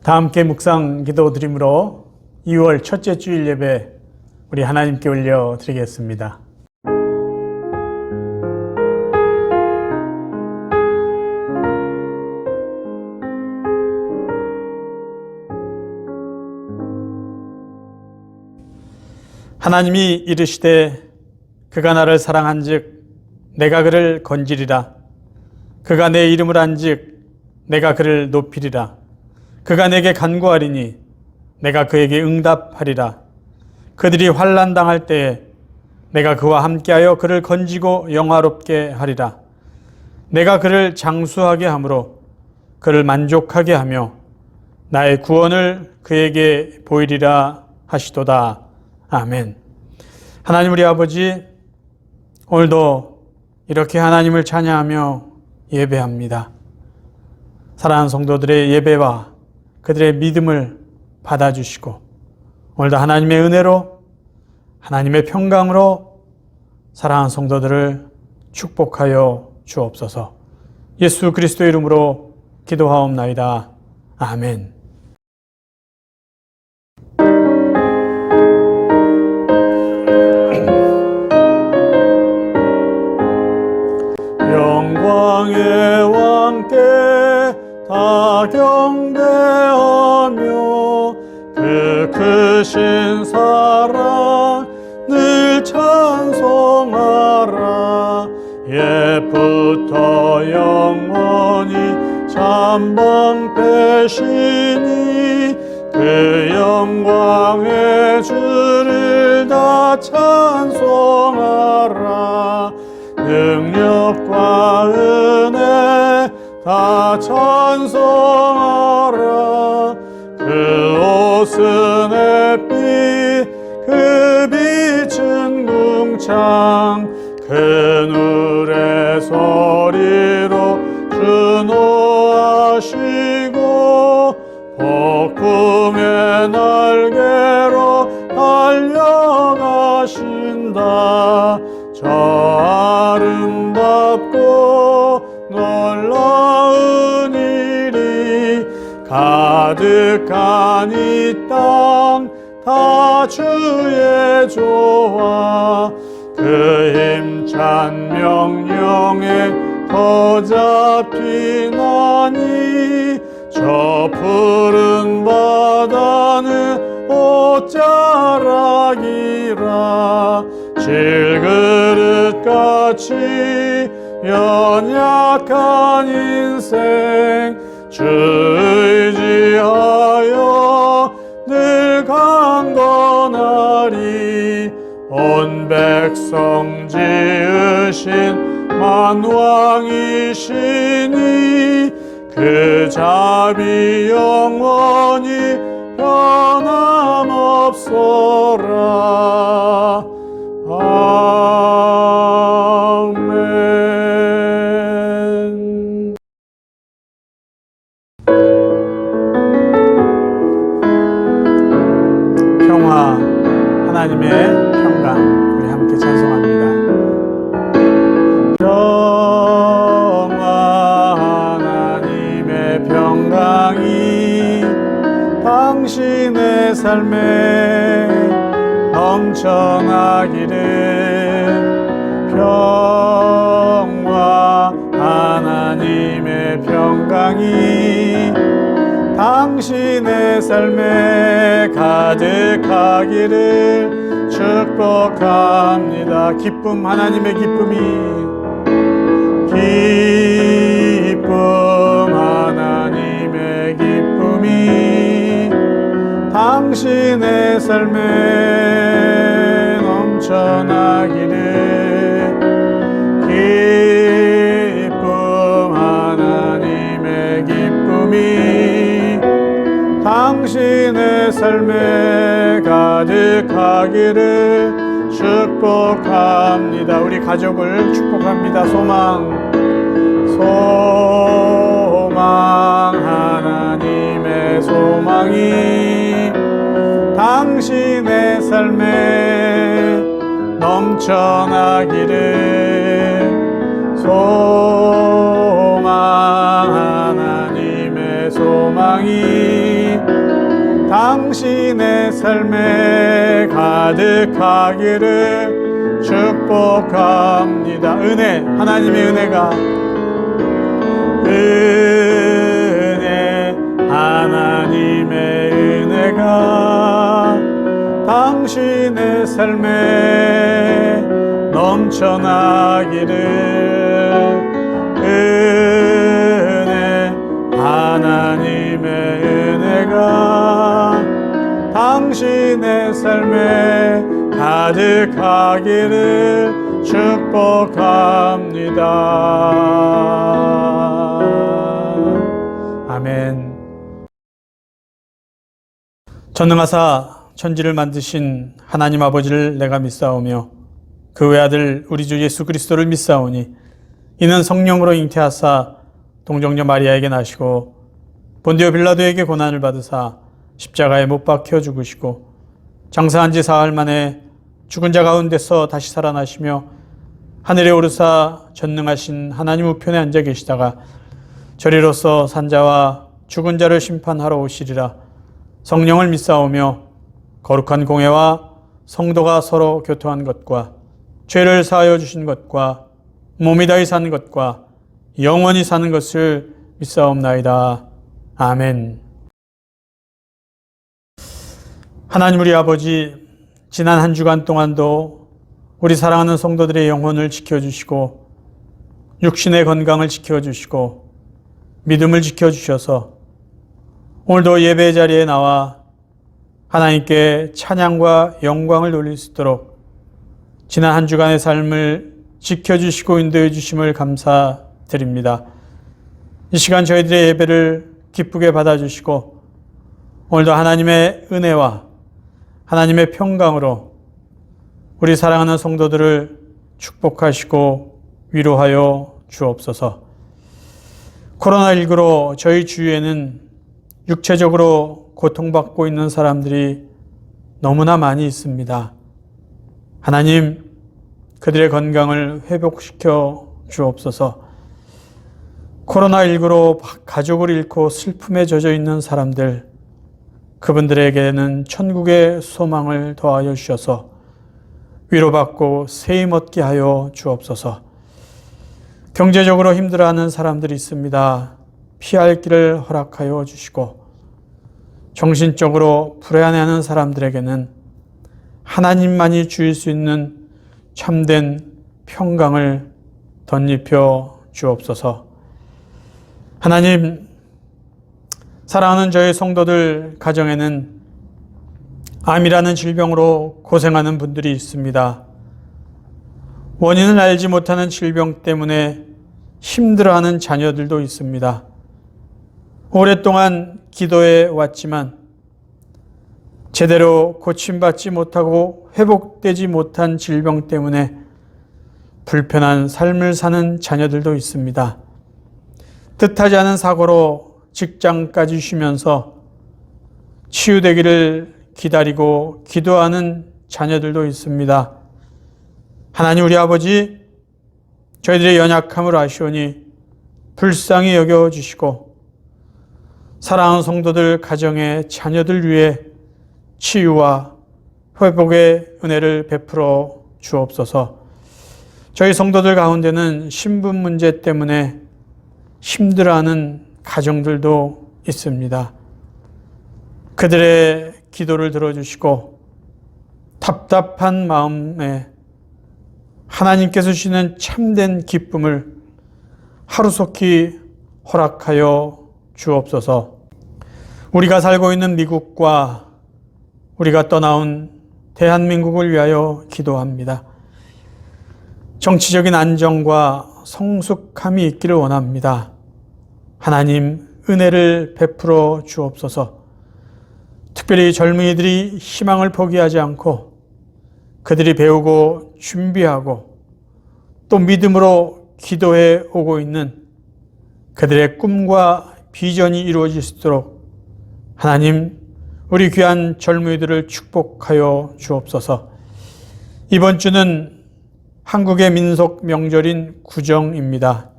다 함께 묵상 기도 드림으로 2월 첫째 주일 예배 우리 하나님께 올려드리겠습니다. 하나님이 이르시되 그가 나를 사랑한즉 내가 그를 건지리라. 그가 내 이름을 안즉 내가 그를 높이리라. 그가 내게 간구하리니 내가 그에게 응답하리라. 그들이 환난 당할 때에 내가 그와 함께하여 그를 건지고 영화롭게 하리라. 내가 그를 장수하게 함으로 그를 만족하게 하며 나의 구원을 그에게 보이리라 하시도다. 아멘. 하나님 우리 아버지, 오늘도 이렇게 하나님을 찬양하며 예배합니다. 사랑하는 성도들의 예배와 그들의 믿음을 받아주시고 오늘도 하나님의 은혜로 하나님의 평강으로 사랑하는 성도들을 축복하여 주옵소서. 예수 그리스도의 이름으로 기도하옵나이다. 아멘. 영광의 왕께 다 경배하며 그 크신 사랑 늘 찬송하라. 옛부터 영원히 잠방되시니 그 영광의 주를 다 찬송하라. 능력과 은혜 다 찬송하라. 그 옷은 햇빛 그 빛은 궁창 그 누의 소리로 준호하시고 복음의 날개로 달려가신다. 저 아름답고 놀라운 일이 가득한 이 땅 다 주의 조화. 그 힘찬 명령에 더 잡히나니 저 푸른 바다는 옷자락이라. 질그릇같이 연약한 인생 주 의지하여 늘 강건하리. 온 백성 지으신 만왕이시니 그 자비 영원히 변함없소라. 아멘. 평화, 하나님의 평강, 우리 함께 찬송합니다. 평화, 하나님의 평강이 당신의 삶에 넘쳐나기를. 평화, 하나님의 평강이 당신의 삶에 가득하기를 축복합니다. 기쁨, 하나님의 기쁨이, 기쁨, 하나님의 기쁨이 당신의 삶에 넘쳐나기를. 기쁨, 하나님의 기쁨이 당신의 삶에 가득하기를 축복합니다. 우리 가족을 축복합니다. 소망, 하나님의 소망이 당신의 삶에 넘쳐나기를. 소망, 하나님의 소망이 당신의 삶에 가득하기를 축복합니다. 은혜, 하나님의 은혜가, 은혜, 하나님의 은혜가 당신의 삶에 넘쳐나기를, 은혜, 하나님의 은혜가 당신의 삶에 가득하기를 축복합니다. 아멘. 전능하사 천지를 만드신 하나님 아버지를 내가 믿사오며 그 외아들 우리 주 예수 그리스도를 믿사오니 이는 성령으로 잉태하사 동정녀 마리아에게 나시고 본디오 빌라도에게 고난을 받으사 십자가에 못 박혀 죽으시고 장사한 지 사흘 만에 죽은 자 가운데서 다시 살아나시며 하늘에 오르사 전능하신 하나님 우편에 앉아 계시다가 저리로서 산자와 죽은 자를 심판하러 오시리라. 성령을 믿사오며 거룩한 공회와 성도가 서로 교통한 것과 죄를 사하여 주신 것과 몸이 다히 사는 것과 영원히 사는 것을 믿사옵나이다. 아멘. 하나님 우리 아버지, 지난 한 주간 동안도 우리 사랑하는 성도들의 영혼을 지켜주시고 육신의 건강을 지켜주시고 믿음을 지켜주셔서 오늘도 예배 자리에 나와 하나님께 찬양과 영광을 돌릴 수 있도록 지난 한 주간의 삶을 지켜주시고 인도해 주심을 감사드립니다. 이 시간 저희들의 예배를 기쁘게 받아주시고 오늘도 하나님의 은혜와 하나님의 평강으로 우리 사랑하는 성도들을 축복하시고 위로하여 주옵소서. 코로나19로 저희 주위에는 육체적으로 고통받고 있는 사람들이 너무나 많이 있습니다. 하나님, 그들의 건강을 회복시켜 주옵소서. 코로나19로 가족을 잃고 슬픔에 젖어 있는 사람들, 그분들에게는 천국의 소망을 더하여 주셔서 위로받고 세임 얻게 하여 주옵소서. 경제적으로 힘들어하는 사람들이 있습니다. 피할 길을 허락하여 주시고 정신적으로 불안해하는 사람들에게는 하나님만이 주실 수 있는 참된 평강을 덧입혀 주옵소서. 하나님, 사랑하는 저희 성도들 가정에는 암이라는 질병으로 고생하는 분들이 있습니다. 원인을 알지 못하는 질병 때문에 힘들어하는 자녀들도 있습니다. 오랫동안 기도해 왔지만 제대로 고침받지 못하고 회복되지 못한 질병 때문에 불편한 삶을 사는 자녀들도 있습니다. 뜻하지 않은 사고로 직장까지 쉬면서 치유되기를 기다리고 기도하는 자녀들도 있습니다. 하나님 우리 아버지, 저희들의 연약함을 아시오니 불쌍히 여겨주시고 사랑하는 성도들 가정의 자녀들 위해 치유와 회복의 은혜를 베풀어 주옵소서. 저희 성도들 가운데는 신분 문제 때문에 힘들어하는 가정들도 있습니다. 그들의 기도를 들어주시고 답답한 마음에 하나님께서 주시는 참된 기쁨을 하루속히 허락하여 주옵소서. 우리가 살고 있는 미국과 우리가 떠나온 대한민국을 위하여 기도합니다. 정치적인 안정과 성숙함이 있기를 원합니다. 하나님 은혜를 베풀어 주옵소서. 특별히 젊은이들이 희망을 포기하지 않고 그들이 배우고 준비하고 또 믿음으로 기도해 오고 있는 그들의 꿈과 비전이 이루어질 수 있도록 하나님 우리 귀한 젊은이들을 축복하여 주옵소서. 이번 주는 한국의 민속 명절인 구정입니다.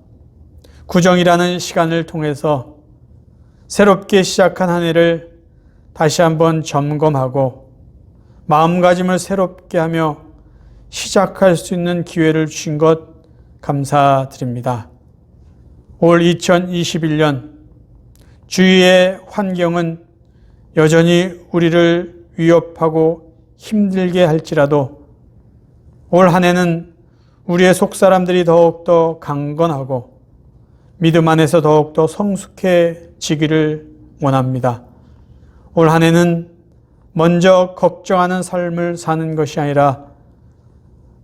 구정이라는 시간을 통해서 새롭게 시작한 한 해를 다시 한번 점검하고 마음가짐을 새롭게 하며 시작할 수 있는 기회를 주신 것 감사드립니다. 올 2021년 주위의 환경은 여전히 우리를 위협하고 힘들게 할지라도 올 한 해는 우리의 속사람들이 더욱더 강건하고 믿음 안에서 더욱더 성숙해지기를 원합니다. 올 한 해는 먼저 걱정하는 삶을 사는 것이 아니라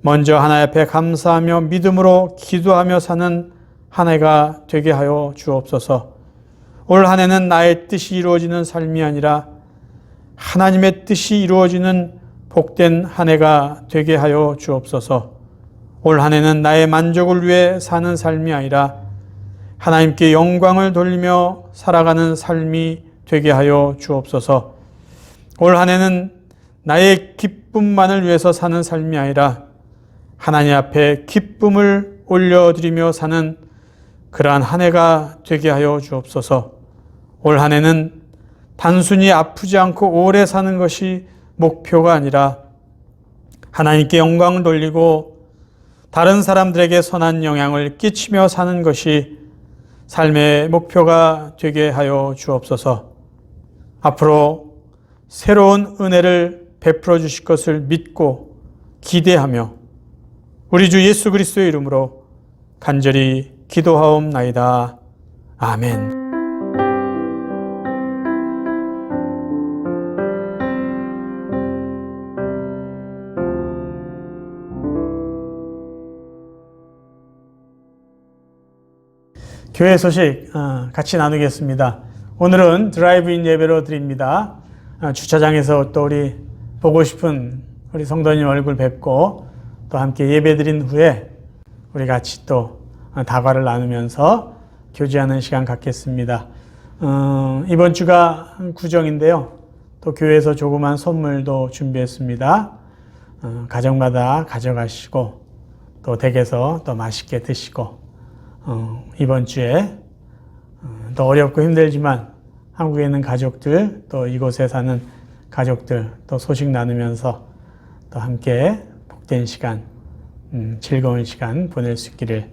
먼저 하나님 앞에 감사하며 믿음으로 기도하며 사는 한 해가 되게 하여 주옵소서. 올 한 해는 나의 뜻이 이루어지는 삶이 아니라 하나님의 뜻이 이루어지는 복된 한 해가 되게 하여 주옵소서. 올 한 해는 나의 만족을 위해 사는 삶이 아니라 하나님께 영광을 돌리며 살아가는 삶이 되게 하여 주옵소서. 올 한 해는 나의 기쁨만을 위해서 사는 삶이 아니라 하나님 앞에 기쁨을 올려드리며 사는 그러한 한 해가 되게 하여 주옵소서. 올 한 해는 단순히 아프지 않고 오래 사는 것이 목표가 아니라 하나님께 영광을 돌리고 다른 사람들에게 선한 영향을 끼치며 사는 것이 삶의 목표가 되게 하여 주옵소서. 앞으로 새로운 은혜를 베풀어 주실 것을 믿고 기대하며 우리 주 예수 그리스도의 이름으로 간절히 기도하옵나이다. 아멘. 교회 소식 같이 나누겠습니다. 오늘은 드라이브인 예배로 드립니다. 주차장에서 또 우리 보고 싶은 우리 성도님 얼굴 뵙고 또 함께 예배 드린 후에 우리 같이 또 다과를 나누면서 교제하는 시간 갖겠습니다. 이번 주가 구정인데요. 또 교회에서 조그만 선물도 준비했습니다. 가정마다 가져가시고 또 댁에서 또 맛있게 드시고 이번 주에 더 어렵고 힘들지만 한국에 있는 가족들 또 이곳에 사는 가족들 또 소식 나누면서 또 함께 복된 시간 즐거운 시간 보낼 수 있기를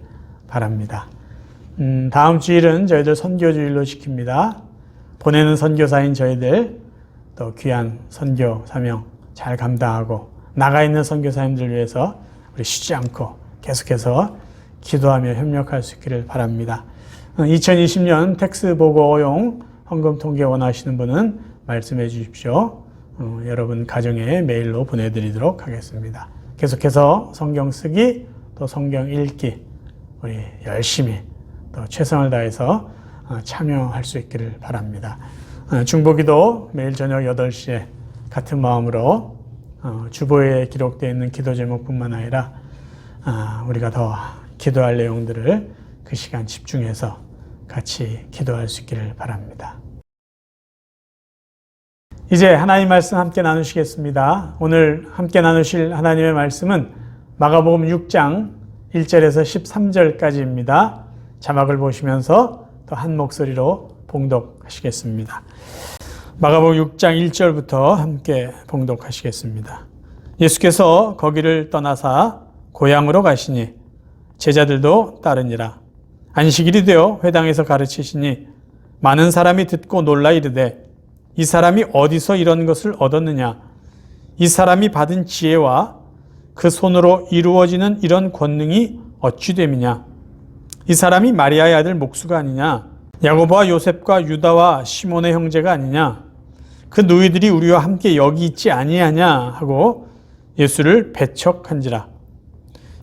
바랍니다. 다음 주일은 저희들 선교주일로 지킵니다. 보내는 선교사인 저희들 또 귀한 선교 사명 잘 감당하고 나가 있는 선교사님들 위해서 우리 쉬지 않고 계속해서 기도하며 협력할 수 있기를 바랍니다. 2020년 텍스 보고 어용 헌금 통계 원하시는 분은 말씀해 주십시오. 여러분 가정에 메일로 보내드리도록 하겠습니다. 계속해서 성경 쓰기 또 성경 읽기 우리 열심히 또 최선을 다해서 참여할 수 있기를 바랍니다. 중보기도 매일 저녁 8시에 같은 마음으로 주보에 기록되어 있는 기도 제목뿐만 아니라 우리가 더 기도할 내용들을 그 시간 집중해서 같이 기도할 수 있기를 바랍니다. 이제 하나님 말씀 함께 나누시겠습니다. 오늘 함께 나누실 하나님의 말씀은 마가복음 6장 1절에서 13절까지입니다. 자막을 보시면서 또 한 목소리로 봉독하시겠습니다. 마가복음 6장 1절부터 함께 봉독하시겠습니다. 예수께서 거기를 떠나사 고향으로 가시니 제자들도 따르니라. 안식일이 되어 회당에서 가르치시니 많은 사람이 듣고 놀라 이르되 이 사람이 어디서 이런 것을 얻었느냐? 이 사람이 받은 지혜와 그 손으로 이루어지는 이런 권능이 어찌 됨이냐? 이 사람이 마리아의 아들 목수가 아니냐? 야고보와 요셉과 유다와 시몬의 형제가 아니냐? 그 누이들이 우리와 함께 여기 있지 아니하냐? 하고 예수를 배척한지라.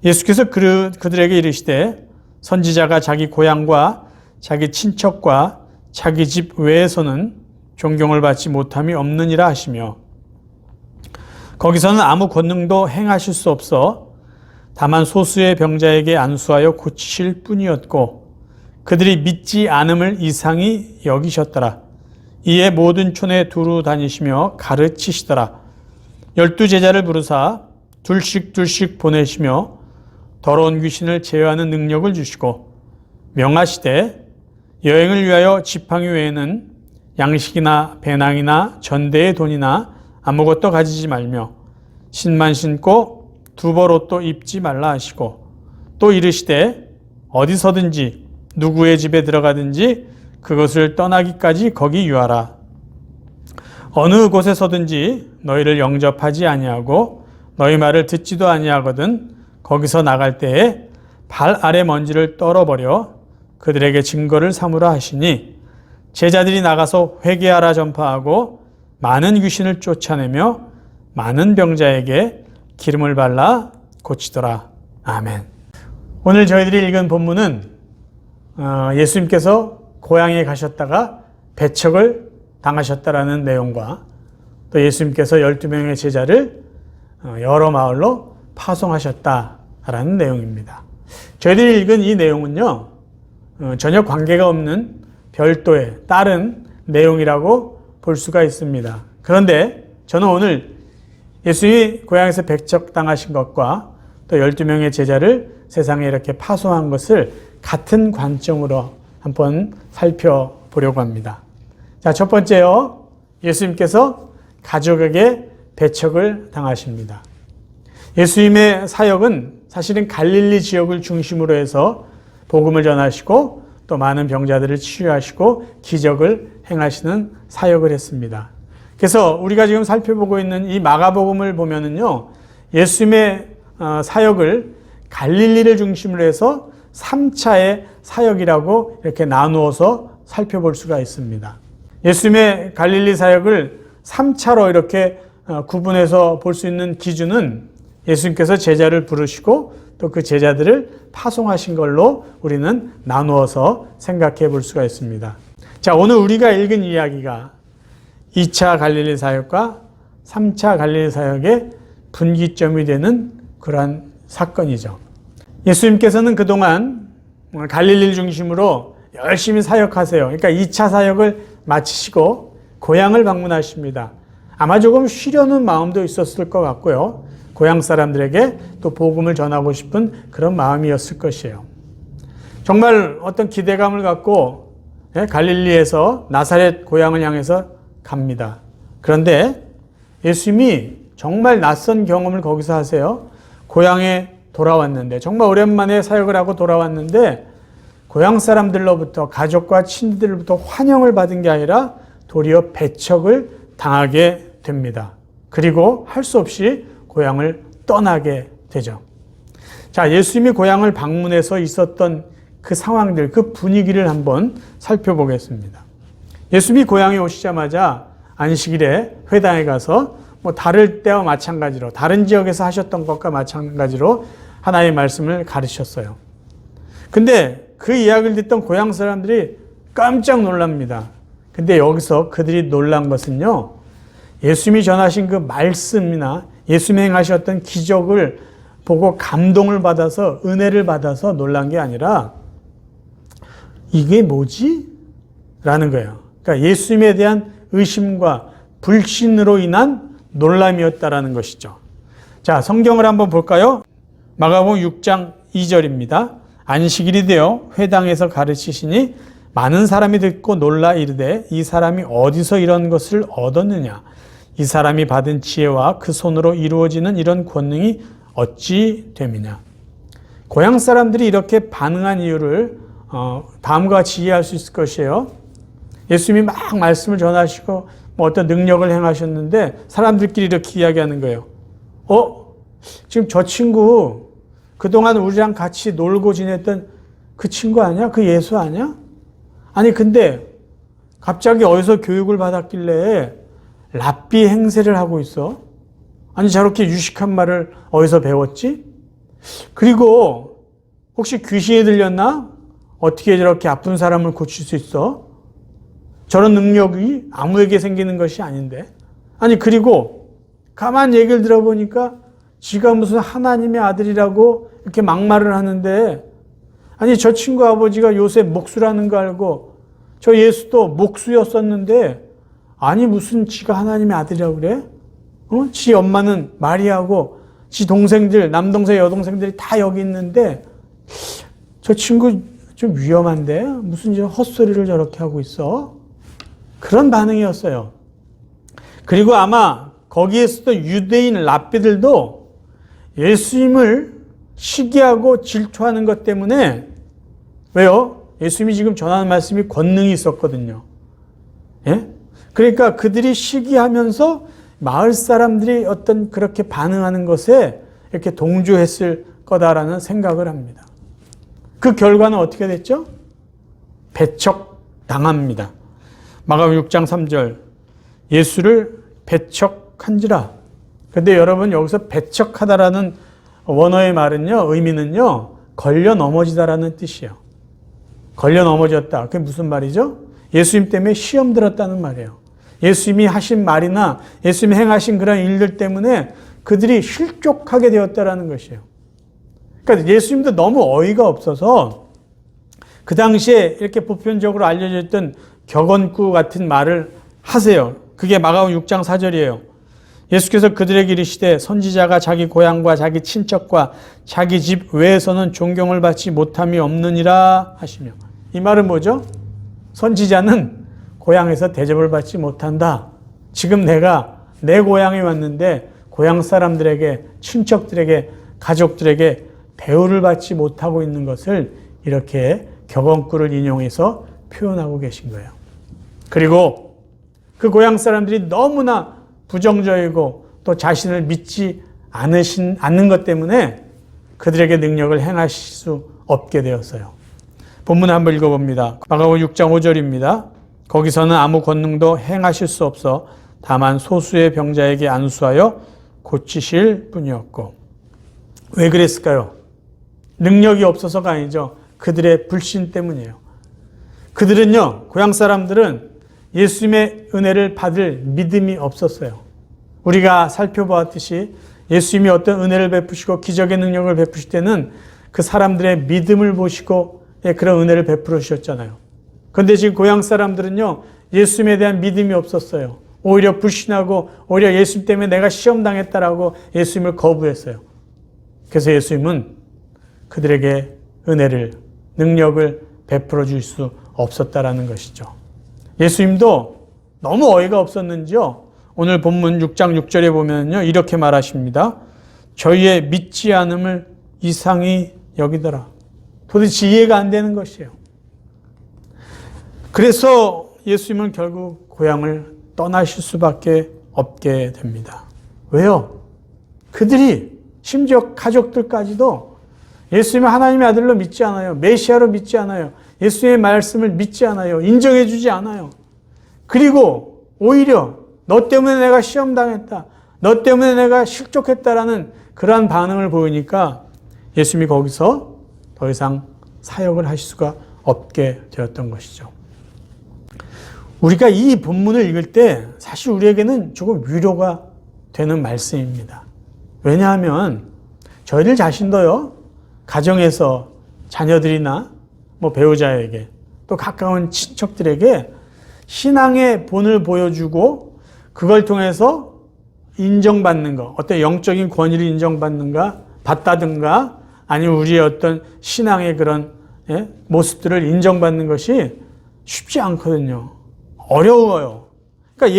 예수께서 그들에게 이르시되 선지자가 자기 고향과 자기 친척과 자기 집 외에서는 존경을 받지 못함이 없느니라 하시며 거기서는 아무 권능도 행하실 수 없어 다만 소수의 병자에게 안수하여 고치실 뿐이었고 그들이 믿지 않음을 이상히 여기셨더라. 이에 모든 촌에 두루 다니시며 가르치시더라. 12제자를 부르사 둘씩 보내시며 더러운 귀신을 제어하는 능력을 주시고 명하시되 여행을 위하여 지팡이 외에는 양식이나 배낭이나 전대의 돈이나 아무것도 가지지 말며 신만 신고 두벌 옷도 입지 말라 하시고 또 이르시되 어디서든지 누구의 집에 들어가든지 그것을 떠나기까지 거기 유하라. 어느 곳에서든지 너희를 영접하지 아니하고 너희 말을 듣지도 아니하거든 거기서 나갈 때에 발 아래 먼지를 떨어버려 그들에게 증거를 삼으라 하시니 제자들이 나가서 회개하라 전파하고 많은 귀신을 쫓아내며 많은 병자에게 기름을 발라 고치더라. 아멘. 오늘 저희들이 읽은 본문은 예수님께서 고향에 가셨다가 배척을 당하셨다라는 내용과 또 예수님께서 12명의 제자를 여러 마을로 파송하셨다라는 내용입니다. 저희들이 읽은 이 내용은요, 전혀 관계가 없는 별도의 다른 내용이라고 볼 수가 있습니다. 그런데 저는 오늘 예수님이 고향에서 배척당하신 것과 또 12명의 제자를 세상에 이렇게 파송한 것을 같은 관점으로 한번 살펴보려고 합니다. 자, 첫 번째요. 예수님께서 가족에게 배척을 당하십니다. 예수님의 사역은 사실은 갈릴리 지역을 중심으로 해서 복음을 전하시고 또 많은 병자들을 치유하시고 기적을 행하시는 사역을 했습니다. 그래서 우리가 지금 살펴보고 있는 이 마가복음을 보면은요, 예수님의 사역을 갈릴리를 중심으로 해서 3차의 사역이라고 이렇게 나누어서 살펴볼 수가 있습니다. 예수님의 갈릴리 사역을 3차로 이렇게 구분해서 볼 수 있는 기준은 예수님께서 제자를 부르시고 또 그 제자들을 파송하신 걸로 우리는 나누어서 생각해 볼 수가 있습니다. 자, 오늘 우리가 읽은 이야기가 2차 갈릴리 사역과 3차 갈릴리 사역의 분기점이 되는 그러한 사건이죠. 예수님께서는 그동안 갈릴리를 중심으로 열심히 사역하세요. 그러니까 2차 사역을 마치시고 고향을 방문하십니다. 아마 조금 쉬려는 마음도 있었을 것 같고요. 고향 사람들에게 또 복음을 전하고 싶은 그런 마음이었을 것이에요. 정말 어떤 기대감을 갖고 갈릴리에서 나사렛 고향을 향해서 갑니다. 그런데 예수님이 정말 낯선 경험을 거기서 하세요. 고향에 돌아왔는데, 정말 오랜만에 사역을 하고 돌아왔는데 고향 사람들로부터, 가족과 친구들로부터 환영을 받은 게 아니라 도리어 배척을 당하게 됩니다. 그리고 할 수 없이 고향을 떠나게 되죠. 자, 예수님이 고향을 방문해서 있었던 그 상황들, 그 분위기를 한번 살펴보겠습니다. 예수님이 고향에 오시자마자 안식일에 회당에 가서 다를 때와 마찬가지로, 다른 지역에서 하셨던 것과 마찬가지로 하나의 말씀을 가르쳤어요. 근데 그 이야기를 듣던 고향 사람들이 깜짝 놀랍니다. 근데 여기서 그들이 놀란 것은요, 예수님이 전하신 그 말씀이나 예수님이 행하셨던 기적을 보고 감동을 받아서, 은혜를 받아서 놀란 게 아니라 이게 뭐지? 라는 거예요. 그러니까 예수님에 대한 의심과 불신으로 인한 놀람이었다라는 것이죠. 자, 성경을 한번 볼까요? 마가복음 6장 2절입니다. 안식일이 되어 회당에서 가르치시니 많은 사람이 듣고 놀라 이르되 이 사람이 어디서 이런 것을 얻었느냐? 이 사람이 받은 지혜와 그 손으로 이루어지는 이런 권능이 어찌 됨이냐? 고향 사람들이 이렇게 반응한 이유를 다음과 같이 이해할 수 있을 것이에요. 예수님이 막 말씀을 전하시고 어떤 능력을 행하셨는데 사람들끼리 이렇게 이야기하는 거예요. 지금 저 친구 그동안 우리랑 같이 놀고 지냈던 그 친구 아니야? 그 예수 아니야? 아니 근데 갑자기 어디서 교육을 받았길래 랍비 행세를 하고 있어? 아니 저렇게 유식한 말을 어디서 배웠지? 그리고 혹시 귀신이 들렸나? 어떻게 저렇게 아픈 사람을 고칠 수 있어? 저런 능력이 아무에게 생기는 것이 아닌데. 아니 그리고 가만 얘기를 들어보니까 지가 무슨 하나님의 아들이라고 이렇게 막말을 하는데, 아니 저 친구 아버지가 요새 목수라는 거 알고 저 예수도 목수였었는데 아니 무슨 지가 하나님의 아들이라고 그래? 지 엄마는 마리아고 지 동생들, 남동생, 여동생들이 다 여기 있는데 저 친구 좀 위험한데? 무슨 헛소리를 저렇게 하고 있어? 그런 반응이었어요. 그리고 아마 거기에서도 유대인 랍비들도 예수님을 시기하고 질투하는 것 때문에, 왜요? 예수님이 지금 전하는 말씀이 권능이 있었거든요. 예? 그러니까 그들이 시기하면서 마을 사람들이 어떤 그렇게 반응하는 것에 이렇게 동조했을 거다라는 생각을 합니다. 그 결과는 어떻게 됐죠? 배척당합니다. 마가복음 6장 3절, 예수를 배척한지라. 근데 여러분, 여기서 배척하다라는 원어의 말은요, 의미는요, 걸려 넘어지다라는 뜻이에요. 걸려 넘어졌다. 그게 무슨 말이죠? 예수님 때문에 시험 들었다는 말이에요. 예수님이 하신 말이나 예수님이 행하신 그런 일들 때문에 그들이 실족하게 되었다라는 것이에요. 그러니까 예수님도 너무 어이가 없어서 그 당시에 이렇게 보편적으로 알려져 있던 격언구 같은 말을 하세요. 그게 마가복음 6장 4절이에요. 예수께서 그들에게 이르시되 선지자가 자기 고향과 자기 친척과 자기 집 외에서는 존경을 받지 못함이 없느니라 하시며, 이 말은 뭐죠? 선지자는 고향에서 대접을 받지 못한다. 지금 내가 내 고향에 왔는데 고향 사람들에게, 친척들에게, 가족들에게 대우를 받지 못하고 있는 것을 이렇게 격언구를 인용해서 표현하고 계신 거예요. 그리고 그 고향 사람들이 너무나 부정적이고 또 자신을 믿지 않는 것 때문에 그들에게 능력을 행하실 수 없게 되었어요. 본문 한번 읽어봅니다. 마가복음 6장 5절입니다. 거기서는 아무 권능도 행하실 수 없어 다만 소수의 병자에게 안수하여 고치실 뿐이었고. 왜 그랬을까요? 능력이 없어서가 아니죠. 그들의 불신 때문이에요. 그들은요, 고향 사람들은 예수님의 은혜를 받을 믿음이 없었어요. 우리가 살펴보았듯이 예수님이 어떤 은혜를 베푸시고 기적의 능력을 베푸실 때는 그 사람들의 믿음을 보시고 그런 은혜를 베풀어 주셨잖아요. 그런데 지금 고향 사람들은요, 예수님에 대한 믿음이 없었어요. 오히려 불신하고 오히려 예수님 때문에 내가 시험당했다라고 예수님을 거부했어요. 그래서 예수님은 그들에게 은혜를, 능력을 베풀어 줄 수 없었다라는 것이죠. 예수님도 너무 어이가 없었는지요, 오늘 본문 6장 6절에 보면요, 이렇게 말하십니다. 저희의 믿지 않음을 이상히 여기더라. 도대체 이해가 안 되는 것이에요. 그래서 예수님은 결국 고향을 떠나실 수밖에 없게 됩니다. 왜요? 그들이, 심지어 가족들까지도 예수님을 하나님의 아들로 믿지 않아요. 메시아로 믿지 않아요. 예수님의 말씀을 믿지 않아요. 인정해 주지 않아요. 그리고 오히려 너 때문에 내가 시험당했다, 너 때문에 내가 실족했다라는 그러한 반응을 보이니까 예수님이 거기서 더 이상 사역을 하실 수가 없게 되었던 것이죠. 우리가 이 본문을 읽을 때 사실 우리에게는 조금 위로가 되는 말씀입니다. 왜냐하면 저희들 자신도요, 가정에서 자녀들이나 배우자에게 또 가까운 친척들에게 신앙의 본을 보여주고 그걸 통해서 인정받는 것, 어떤 영적인 권위를 인정받는가, 받다든가, 아니면 우리의 어떤 신앙의 그런 모습들을 인정받는 것이 쉽지 않거든요. 어려워요. 그러니까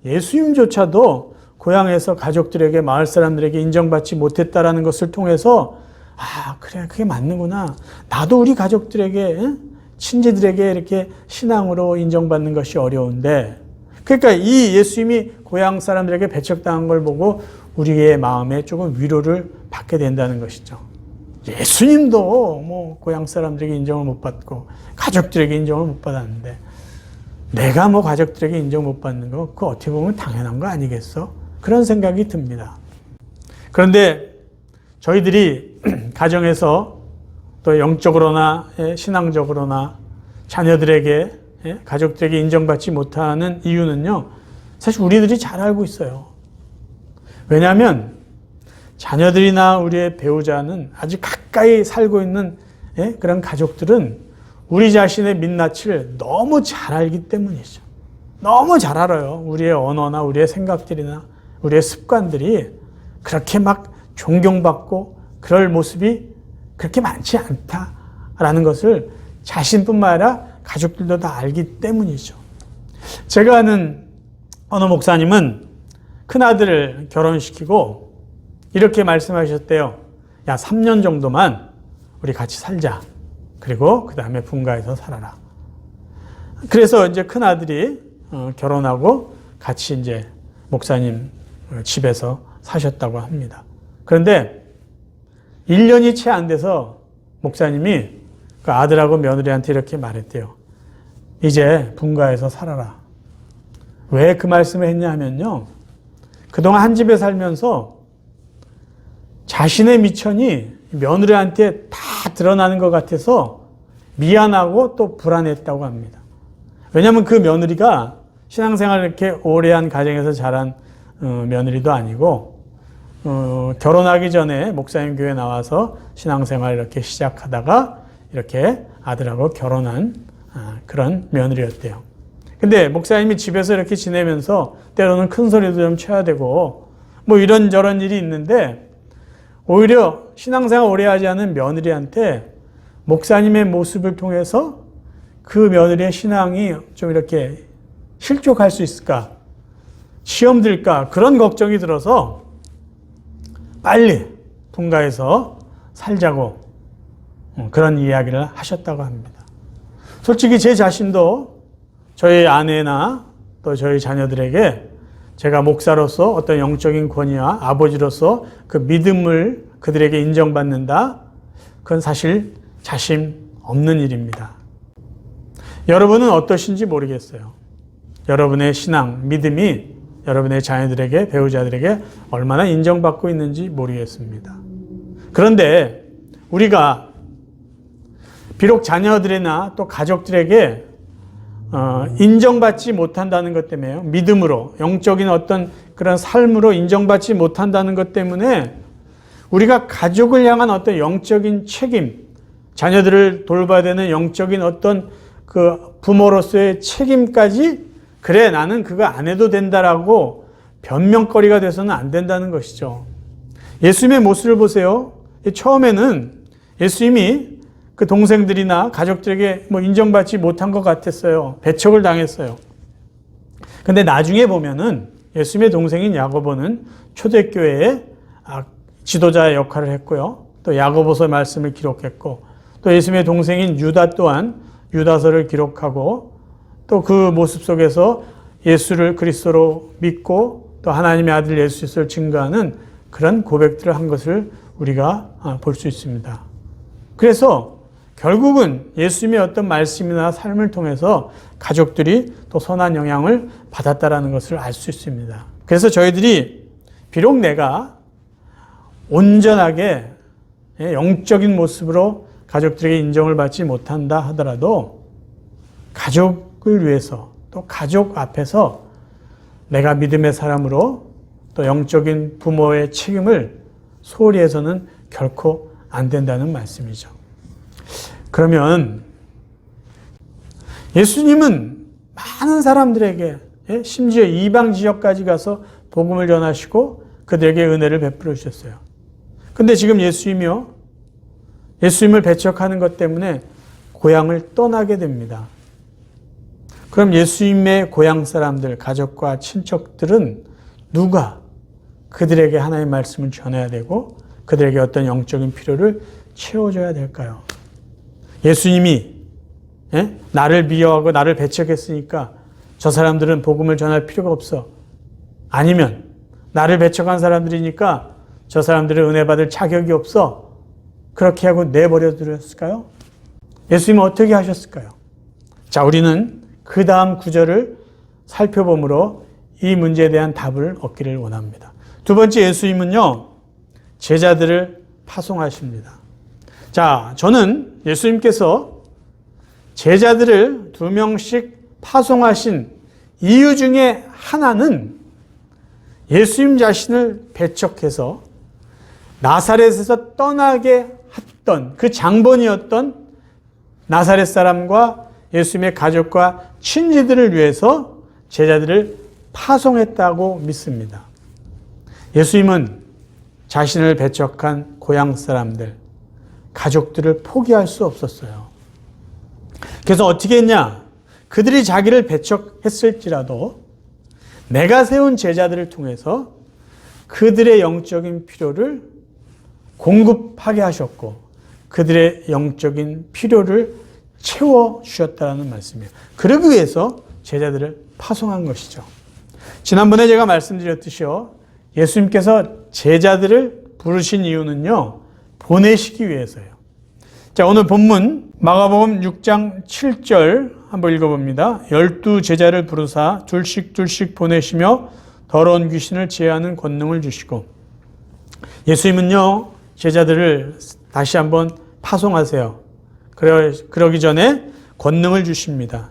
예수님조차도 고향에서 가족들에게, 마을 사람들에게 인정받지 못했다라는 것을 통해서, 아, 그래, 그게 맞는구나. 나도 우리 가족들에게, 친지들에게 이렇게 신앙으로 인정받는 것이 어려운데, 그러니까 이 예수님이 고향 사람들에게 배척당한 걸 보고 우리의 마음에 조금 위로를 받게 된다는 것이죠. 예수님도 고향 사람들에게 인정을 못 받고 가족들에게 인정을 못 받았는데 내가 가족들에게 인정 못 받는 거, 그거 어떻게 보면 당연한 거 아니겠어? 그런 생각이 듭니다. 그런데 저희들이 가정에서 또 영적으로나 신앙적으로나 자녀들에게, 가족들에게 인정받지 못하는 이유는요, 사실 우리들이 잘 알고 있어요. 왜냐하면 자녀들이나 우리의 배우자는 아주 가까이 살고 있는 그런 가족들은 우리 자신의 민낯을 너무 잘 알기 때문이죠. 너무 잘 알아요. 우리의 언어나 우리의 생각들이나 우리의 습관들이 그렇게 막 존경받고 그럴 모습이 그렇게 많지 않다라는 것을 자신뿐만 아니라 가족들도 다 알기 때문이죠. 제가 아는 어느 목사님은 큰아들을 결혼시키고 이렇게 말씀하셨대요. 야, 3년 정도만 우리 같이 살자. 그리고 그 다음에 분가해서 살아라. 그래서 이제 큰아들이 결혼하고 같이 이제 목사님 집에서 사셨다고 합니다. 그런데 1년이 채 안 돼서 목사님이 그 아들하고 며느리한테 이렇게 말했대요. 이제 분가해서 살아라. 왜 그 말씀을 했냐 하면요. 그동안 한 집에 살면서 자신의 미천이 며느리한테 다 드러나는 것 같아서 미안하고 또 불안했다고 합니다. 왜냐하면 그 며느리가 신앙생활을 이렇게 오래 한 가정에서 자란 며느리도 아니고 결혼하기 전에 목사님 교회 나와서 신앙생활을 이렇게 시작하다가 이렇게 아들하고 결혼한 그런 며느리였대요. 근데 목사님이 집에서 이렇게 지내면서 때로는 큰 소리도 좀 쳐야 되고 뭐 이런저런 일이 있는데 오히려 신앙생활 오래 하지 않은 며느리한테 목사님의 모습을 통해서 그 며느리의 신앙이 좀 이렇게 실족할 수 있을까? 시험 들까? 그런 걱정이 들어서 빨리 분가해서 살자고 그런 이야기를 하셨다고 합니다. 솔직히 제 자신도 저희 아내나 또 저희 자녀들에게 제가 목사로서 어떤 영적인 권위와 아버지로서 그 믿음을 그들에게 인정받는다. 그건 사실 자신 없는 일입니다. 여러분은 어떠신지 모르겠어요. 여러분의 신앙, 믿음이 여러분의 자녀들에게, 배우자들에게 얼마나 인정받고 있는지 모르겠습니다. 그런데 우리가 비록 자녀들이나 또 가족들에게 인정받지 못한다는 것 때문에요. 믿음으로, 영적인 어떤 그런 삶으로 인정받지 못한다는 것 때문에 우리가 가족을 향한 어떤 영적인 책임, 자녀들을 돌봐야 되는 영적인 어떤 그 부모로서의 책임까지 그래, 나는 그거 안 해도 된다라고 변명거리가 돼서는 안 된다는 것이죠. 예수님의 모습을 보세요. 처음에는 예수님이 그 동생들이나 가족들에게 뭐 인정받지 못한 것 같았어요. 배척을 당했어요. 근데 나중에 보면은 예수님의 동생인 야고보는 초대교회의 지도자의 역할을 했고요. 또 야고보서 말씀을 기록했고, 또 예수님의 동생인 유다 또한 유다서를 기록하고, 또 그 모습 속에서 예수를 그리스도로 믿고 또 하나님의 아들 예수 그리스도를 증거하는 그런 고백들을 한 것을 우리가 볼 수 있습니다. 그래서 결국은 예수님의 어떤 말씀이나 삶을 통해서 가족들이 또 선한 영향을 받았다라는 것을 알 수 있습니다. 그래서 저희들이 비록 내가 온전하게 영적인 모습으로 가족들에게 인정을 받지 못한다 하더라도 가족을 위해서 또 가족 앞에서 내가 믿음의 사람으로 또 영적인 부모의 책임을 소홀히 해서는 결코 안 된다는 말씀이죠. 그러면 예수님은 많은 사람들에게 심지어 이방 지역까지 가서 복음을 전하시고 그들에게 은혜를 베풀어 주셨어요. 근데 지금 예수님이요, 예수님을 배척하는 것 때문에 고향을 떠나게 됩니다. 그럼 예수님의 고향 사람들, 가족과 친척들은 누가 그들에게 하나님의 말씀을 전해야 되고 그들에게 어떤 영적인 필요를 채워줘야 될까요? 예수님이 나를 미워하고 나를 배척했으니까 저 사람들은 복음을 전할 필요가 없어. 아니면 나를 배척한 사람들이니까 저 사람들은 은혜 받을 자격이 없어. 그렇게 하고 내버려 두었을까요? 예수님은 어떻게 하셨을까요? 자, 우리는 그 다음 구절을 살펴보므로 이 문제에 대한 답을 얻기를 원합니다. 두 번째, 예수님은요, 제자들을 파송하십니다. 자, 저는 예수님께서 제자들을 2명씩 파송하신 이유 중에 하나는 예수님 자신을 배척해서 나사렛에서 떠나게 했던 그 장본이었던 나사렛 사람과 예수님의 가족과 친지들을 위해서 제자들을 파송했다고 믿습니다. 예수님은 자신을 배척한 고향 사람들, 가족들을 포기할 수 없었어요. 그래서 어떻게 했냐? 그들이 자기를 배척했을지라도 내가 세운 제자들을 통해서 그들의 영적인 필요를 공급하게 하셨고 그들의 영적인 필요를 채워주셨다는 말씀이에요. 그러기 위해서 제자들을 파송한 것이죠. 지난번에 제가 말씀드렸듯이요. 예수님께서 제자들을 부르신 이유는요. 보내시기 위해서요. 자, 오늘 본문 마가복음 6장 7절 한번 읽어봅니다. 12 제자를 부르사 둘씩 보내시며 더러운 귀신을 제하는 권능을 주시고 예수님은요. 제자들을 다시 한번 파송하세요. 그러기 전에 권능을 주십니다.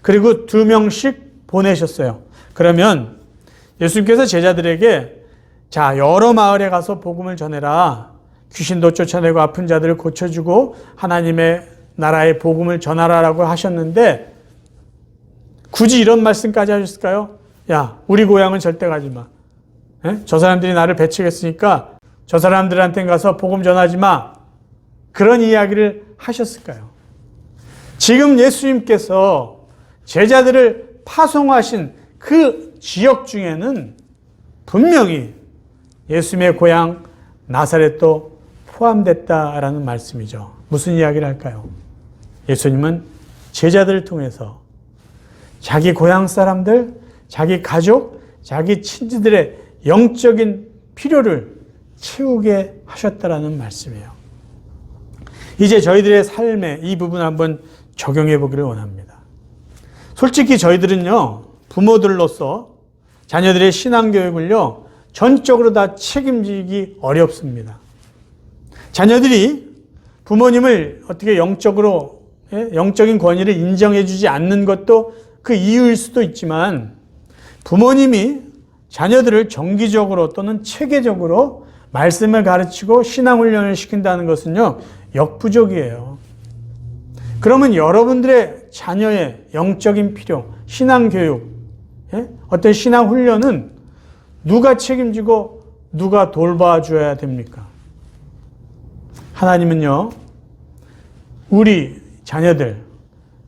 그리고 2명씩 보내셨어요. 그러면 예수님께서 제자들에게 자, 여러 마을에 가서 복음을 전해라. 귀신도 쫓아내고 아픈 자들을 고쳐주고 하나님의 나라의 복음을 전하라라고 하셨는데 굳이 이런 말씀까지 하셨을까요? 야, 우리 고향은 절대 가지 마. 저 사람들이 나를 배척했으니까 저 사람들한테 가서 복음 전하지 마. 그런 이야기를 하셨을까요? 지금 예수님께서 제자들을 파송하신 그 지역 중에는 분명히 예수님의 고향 나사렛도 포함됐다라는 말씀이죠. 무슨 이야기를 할까요? 예수님은 제자들을 통해서 자기 고향 사람들, 자기 가족, 자기 친지들의 영적인 필요를 채우게 하셨다라는 말씀이에요. 이제 저희들의 삶에 이 부분 한번 적용해 보기를 원합니다. 솔직히 저희들은요, 부모들로서 자녀들의 신앙교육을요, 전적으로 다 책임지기 어렵습니다. 자녀들이 부모님을 어떻게 영적인 권위를 인정해 주지 않는 것도 그 이유일 수도 있지만 부모님이 자녀들을 정기적으로 또는 체계적으로 말씀을 가르치고 신앙훈련을 시킨다는 것은요, 역부족이에요. 그러면 여러분들의 자녀의 영적인 필요, 신앙교육, 어떤 신앙훈련은 누가 책임지고 누가 돌봐줘야 됩니까? 하나님은요, 우리 자녀들,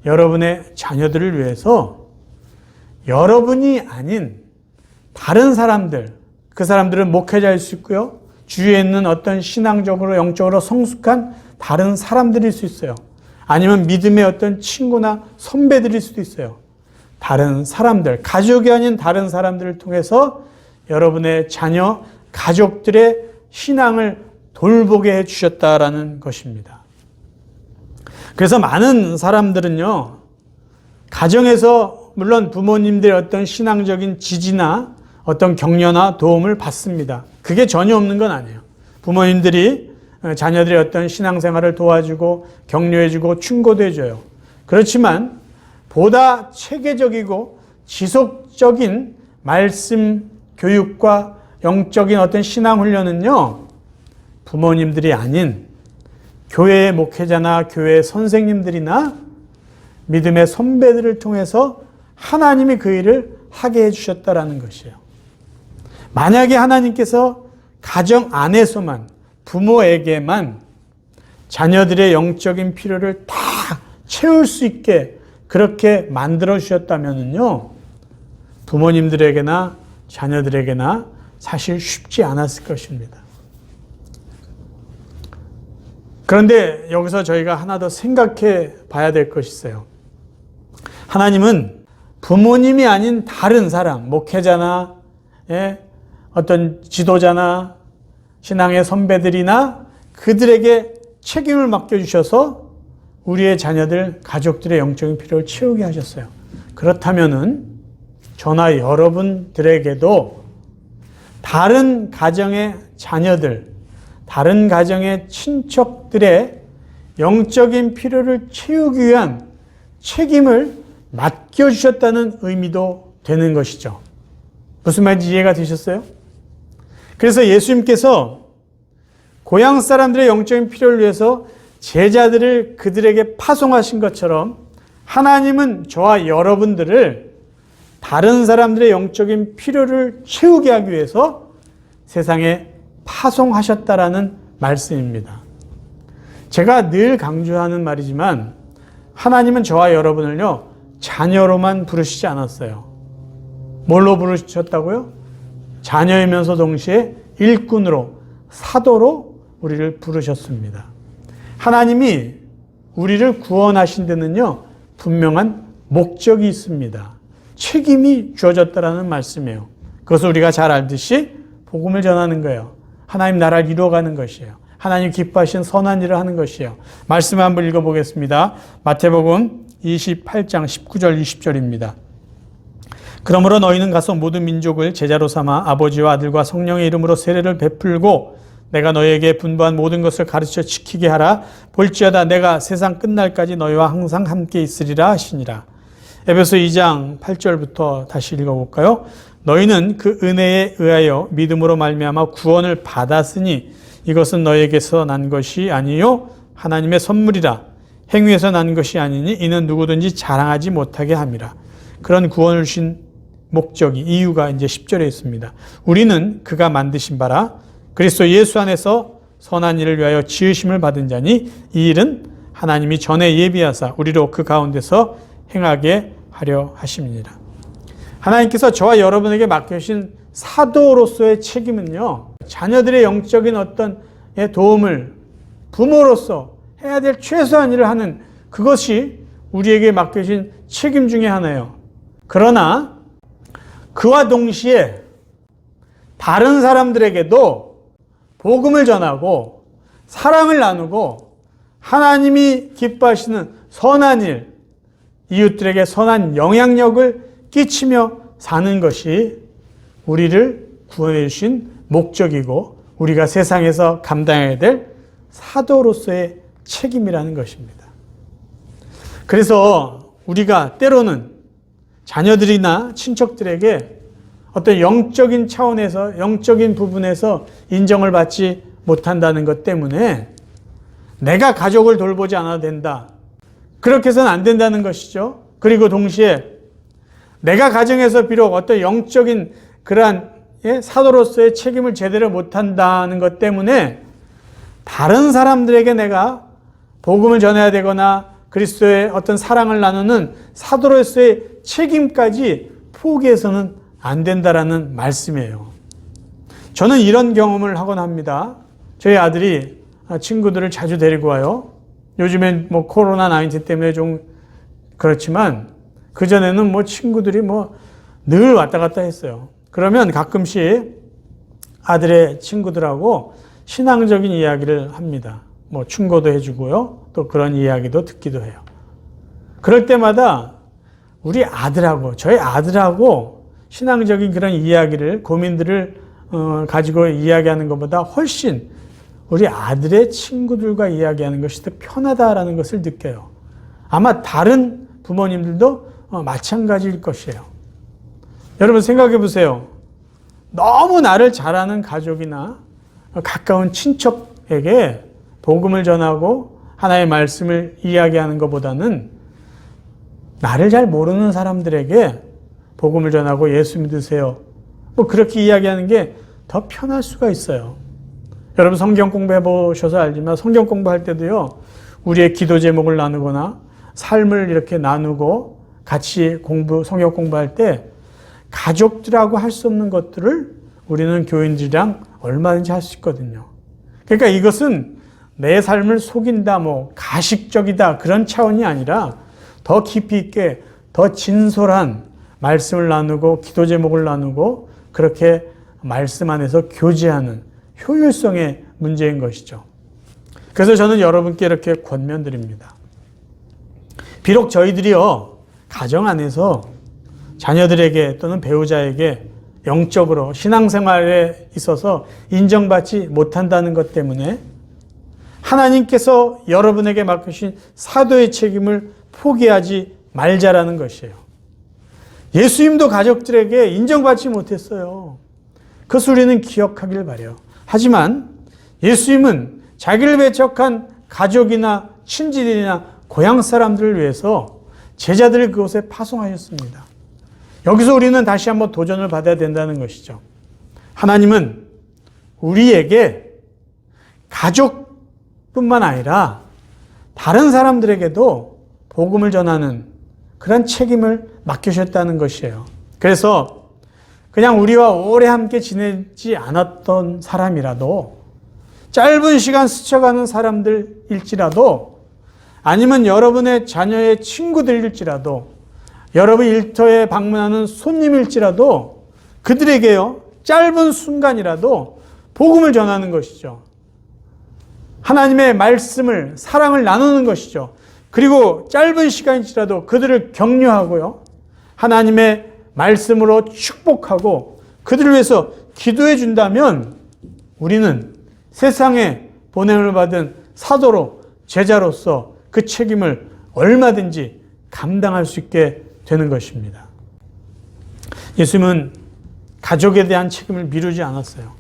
여러분의 자녀들을 위해서 여러분이 아닌 다른 사람들, 그 사람들은 목회자일 수 있고요, 주위에 있는 어떤 신앙적으로, 영적으로 성숙한 다른 사람들일 수 있어요. 아니면 믿음의 어떤 친구나 선배들일 수도 있어요. 다른 사람들, 가족이 아닌 다른 사람들을 통해서 여러분의 자녀, 가족들의 신앙을 돌보게 해주셨다라는 것입니다. 그래서 많은 사람들은요, 가정에서 물론 부모님들의 어떤 신앙적인 지지나 어떤 격려나 도움을 받습니다. 그게 전혀 없는 건 아니에요. 부모님들이 자녀들의 어떤 신앙생활을 도와주고 격려해주고 충고도 해줘요. 그렇지만 보다 체계적이고 지속적인 말씀 교육과 영적인 어떤 신앙훈련은요, 부모님들이 아닌 교회의 목회자나 교회의 선생님들이나 믿음의 선배들을 통해서 하나님이 그 일을 하게 해주셨다라는 것이에요. 만약에 하나님께서 가정 안에서만, 부모에게만 자녀들의 영적인 필요를 다 채울 수 있게 그렇게 만들어 주셨다면요, 부모님들에게나 자녀들에게나 사실 쉽지 않았을 것입니다. 그런데 여기서 저희가 하나 더 생각해 봐야 될 것이 있어요. 하나님은 부모님이 아닌 다른 사람, 목회자나 어떤 지도자나 신앙의 선배들이나 그들에게 책임을 맡겨주셔서 우리의 자녀들, 가족들의 영적인 필요를 채우게 하셨어요. 그렇다면은 저나 여러분들에게도 다른 가정의 자녀들, 다른 가정의 친척들의 영적인 필요를 채우기 위한 책임을 맡겨주셨다는 의미도 되는 것이죠. 무슨 말인지 이해가 되셨어요? 그래서 예수님께서 고향 사람들의 영적인 필요를 위해서 제자들을 그들에게 파송하신 것처럼 하나님은 저와 여러분들을 다른 사람들의 영적인 필요를 채우게 하기 위해서 세상에 파송하셨다라는 말씀입니다. 제가 늘 강조하는 말이지만 하나님은 저와 여러분을요, 자녀로만 부르시지 않았어요. 뭘로 부르셨다고요? 자녀이면서 동시에 일꾼으로, 사도로 우리를 부르셨습니다. 하나님이 우리를 구원하신 데는요, 분명한 목적이 있습니다. 책임이 주어졌다라는 말씀이에요. 그것을 우리가 잘 알듯이 복음을 전하는 거예요. 하나님 나라를 이루어가는 것이에요. 하나님 기뻐하신 선한 일을 하는 것이에요. 말씀을 한번 읽어보겠습니다. 마태복음 28장 19절 20절입니다. 그러므로 너희는 가서 모든 민족을 제자로 삼아 아버지와 아들과 성령의 이름으로 세례를 베풀고 내가 너희에게 분부한 모든 것을 가르쳐 지키게 하라. 볼지어다 내가 세상 끝날까지 너희와 항상 함께 있으리라 하시니라. 에베소 2장 8절부터 다시 읽어볼까요? 너희는 그 은혜에 의하여 믿음으로 말미암아 구원을 받았으니 이것은 너희에게서 난 것이 아니요 하나님의 선물이라. 행위에서 난 것이 아니니 이는 누구든지 자랑하지 못하게 함이라. 그런 구원을 주신 목적이, 이유가 이제 10절에 있습니다. 우리는 그가 만드신 바라 그리스도 예수 안에서 선한 일을 위하여 지으심을 받은 자니 이 일은 하나님이 전에 예비하사 우리로 그 가운데서 행하게 하려 하심이니라. 하나님께서 저와 여러분에게 맡겨주신 사도로서의 책임은요, 자녀들의 영적인 어떤 도움을 부모로서 해야 될 최소한 일을 하는 그것이 우리에게 맡겨진 책임 중에 하나예요. 그러나 그와 동시에 다른 사람들에게도 복음을 전하고 사랑을 나누고 하나님이 기뻐하시는 선한 일, 이웃들에게 선한 영향력을 끼치며 사는 것이 우리를 구원해 주신 목적이고 우리가 세상에서 감당해야 될 사도로서의 책임이라는 것입니다. 그래서 우리가 때로는 자녀들이나 친척들에게 어떤 영적인 차원에서, 영적인 부분에서 인정을 받지 못한다는 것 때문에 내가 가족을 돌보지 않아도 된다. 그렇게 해서는 안 된다는 것이죠. 그리고 동시에 내가 가정에서 비록 어떤 영적인 그러한 사도로서의 책임을 제대로 못한다는 것 때문에 다른 사람들에게 내가 복음을 전해야 되거나 그리스도의 어떤 사랑을 나누는 사도로서의 책임까지 포기해서는 안 된다라는 말씀이에요. 저는 이런 경험을 하곤 합니다. 저희 아들이 친구들을 자주 데리고 와요. 요즘엔 뭐 코로나19 때문에 좀 그렇지만 그전에는 친구들이 늘 왔다 갔다 했어요. 그러면 가끔씩 아들의 친구들하고 신앙적인 이야기를 합니다. 충고도 해주고요. 또 그런 이야기도 듣기도 해요. 그럴 때마다 우리 아들하고, 저희 아들하고 신앙적인 그런 이야기를, 고민들을 가지고 이야기하는 것보다 훨씬 우리 아들의 친구들과 이야기하는 것이 더 편하다라는 것을 느껴요. 아마 다른 부모님들도 마찬가지일 것이에요. 여러분 생각해 보세요. 너무 나를 잘 아는 가족이나 가까운 친척에게 복음을 전하고 하나님의 말씀을 이야기하는 것보다는 나를 잘 모르는 사람들에게 복음을 전하고 예수 믿으세요. 그렇게 이야기하는 게 더 편할 수가 있어요. 여러분 성경 공부해 보셔서 알지만 성경 공부할 때도요, 우리의 기도 제목을 나누거나 삶을 이렇게 나누고 같이 성경 공부할 때 가족들하고 할 수 없는 것들을 우리는 교인들이랑 얼마든지 할 수 있거든요. 그러니까 이것은 내 삶을 속인다, 가식적이다 그런 차원이 아니라 더 깊이 있게 더 진솔한 말씀을 나누고 기도 제목을 나누고 그렇게 말씀 안에서 교제하는 효율성의 문제인 것이죠. 그래서 저는 여러분께 이렇게 권면드립니다. 비록 저희들이요, 가정 안에서 자녀들에게 또는 배우자에게 영적으로 신앙생활에 있어서 인정받지 못한다는 것 때문에 하나님께서 여러분에게 맡기신 사도의 책임을 포기하지 말자라는 것이에요. 예수님도 가족들에게 인정받지 못했어요. 그것을 우리는 기억하길 바라요. 하지만 예수님은 자기를 배척한 가족이나 친지들이나 고향 사람들을 위해서 제자들을 그곳에 파송하셨습니다. 여기서 우리는 다시 한번 도전을 받아야 된다는 것이죠. 하나님은 우리에게 가족뿐만 아니라 다른 사람들에게도 복음을 전하는 그런 책임을 맡기셨다는 것이에요. 그래서 그냥 우리와 오래 함께 지내지 않았던 사람이라도, 짧은 시간 스쳐가는 사람들일지라도, 아니면 여러분의 자녀의 친구들일지라도, 여러분 일터에 방문하는 손님일지라도 그들에게요, 짧은 순간이라도 복음을 전하는 것이죠. 하나님의 말씀을, 사랑을 나누는 것이죠. 그리고 짧은 시간일지라도 그들을 격려하고요, 하나님의 말씀으로 축복하고 그들을 위해서 기도해 준다면 우리는 세상에 보냄을 받은 사도로, 제자로서 그 책임을 얼마든지 감당할 수 있게 되는 것입니다. 예수님은 가족에 대한 책임을 미루지 않았어요.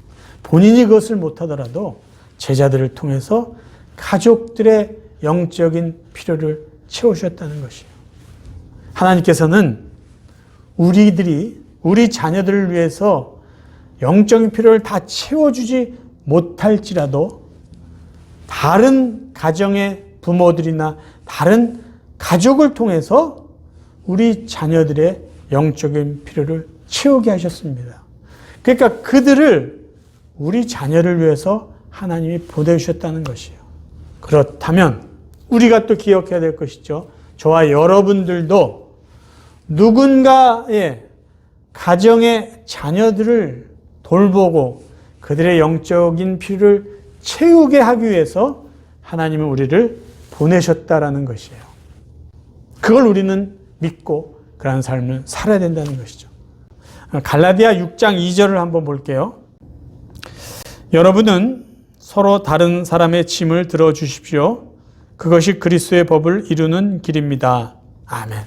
본인이 그것을 못하더라도 제자들을 통해서 가족들의 영적인 필요를 채우셨다는 것이에요. 하나님께서는 우리 자녀들을 위해서 영적인 필요를 다 채워주지 못할지라도 다른 가정의 부모들이나 다른 가족을 통해서 우리 자녀들의 영적인 필요를 채우게 하셨습니다. 그러니까 그들을, 우리 자녀를 위해서 하나님이 보내주셨다는 것이에요. 그렇다면 우리가 또 기억해야 될 것이죠. 저와 여러분들도 누군가의 가정의 자녀들을 돌보고 그들의 영적인 필요를 채우게 하기 위해서 하나님은 우리를 보내셨다라는 것이에요. 그걸 우리는 믿고 그러한 삶을 살아야 된다는 것이죠. 갈라디아 6장 2절을 한번 볼게요. 여러분은 서로 다른 사람의 짐을 들어주십시오. 그것이 그리스도의 법을 이루는 길입니다. 아멘.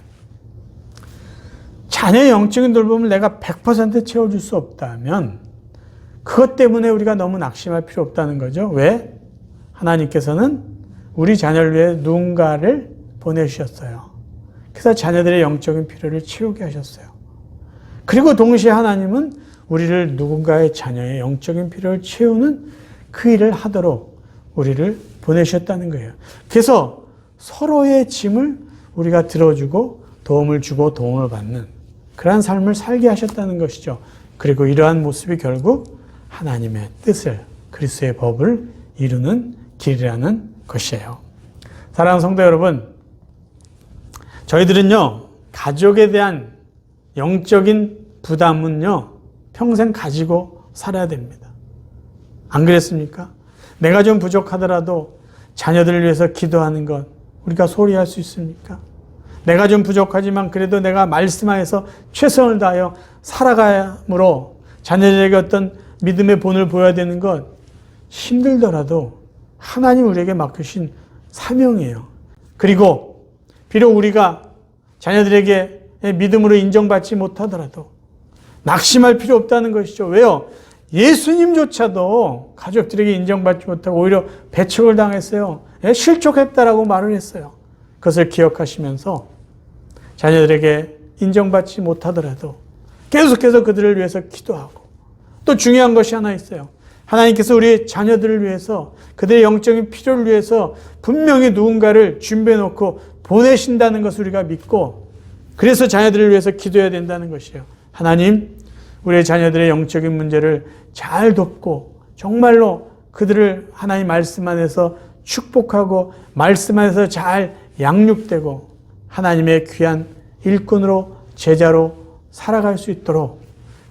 자녀의 영적인 돌봄을 내가 100% 채워줄 수 없다면 그것 때문에 우리가 너무 낙심할 필요 없다는 거죠. 왜? 하나님께서는 우리 자녀를 위해 누군가를 보내주셨어요. 그래서 자녀들의 영적인 필요를 채우게 하셨어요. 그리고 동시에 하나님은 우리를 누군가의 자녀의 영적인 필요를 채우는 그 일을 하도록 우리를 보내셨다는 거예요. 그래서 서로의 짐을 우리가 들어주고 도움을 주고 도움을 받는 그러한 삶을 살게 하셨다는 것이죠. 그리고 이러한 모습이 결국 하나님의 뜻을, 그리스도의 법을 이루는 길이라는 것이에요. 사랑하는 성도 여러분, 저희들은요, 가족에 대한 영적인 부담은요, 평생 가지고 살아야 됩니다. 안 그랬습니까? 내가 좀 부족하더라도 자녀들을 위해서 기도하는 것 우리가 소홀히 할 수 있습니까? 내가 좀 부족하지만 그래도 내가 말씀 안에서 최선을 다하여 살아감으로 자녀들에게 어떤 믿음의 본을 보여야 되는 것 힘들더라도 하나님 우리에게 맡기신 사명이에요. 그리고 비록 우리가 자녀들에게 믿음으로 인정받지 못하더라도 낙심할 필요 없다는 것이죠. 왜요? 예수님조차도 가족들에게 인정받지 못하고 오히려 배척을 당했어요. 실족했다라고 말을 했어요. 그것을 기억하시면서 자녀들에게 인정받지 못하더라도 계속해서 그들을 위해서 기도하고, 또 중요한 것이 하나 있어요. 하나님께서 우리 자녀들을 위해서, 그들의 영적인 필요를 위해서 분명히 누군가를 준비해 놓고 보내신다는 것을 우리가 믿고, 그래서 자녀들을 위해서 기도해야 된다는 것이에요. 하나님, 우리의 자녀들의 영적인 문제를 잘 돕고 정말로 그들을 하나님 말씀 안에서 축복하고 말씀 안에서 잘 양육되고 하나님의 귀한 일꾼으로, 제자로 살아갈 수 있도록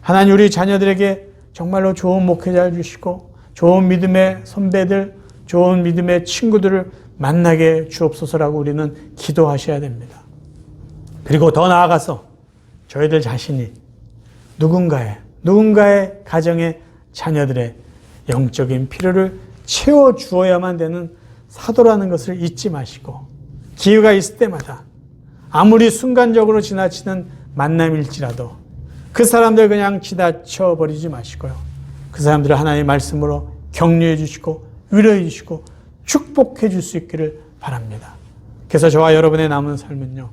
하나님 우리 자녀들에게 정말로 좋은 목회자를 주시고 좋은 믿음의 선배들, 좋은 믿음의 친구들을 만나게 주옵소서라고 우리는 기도하셔야 됩니다. 그리고 더 나아가서 저희들 자신이 누군가의 가정의 자녀들의 영적인 필요를 채워주어야만 되는 사도라는 것을 잊지 마시고, 기회가 있을 때마다 아무리 순간적으로 지나치는 만남일지라도 그 사람들 그냥 지나쳐 버리지 마시고요. 그 사람들을 하나님의 말씀으로 격려해 주시고 위로해 주시고 축복해 줄 수 있기를 바랍니다. 그래서 저와 여러분의 남은 삶은요,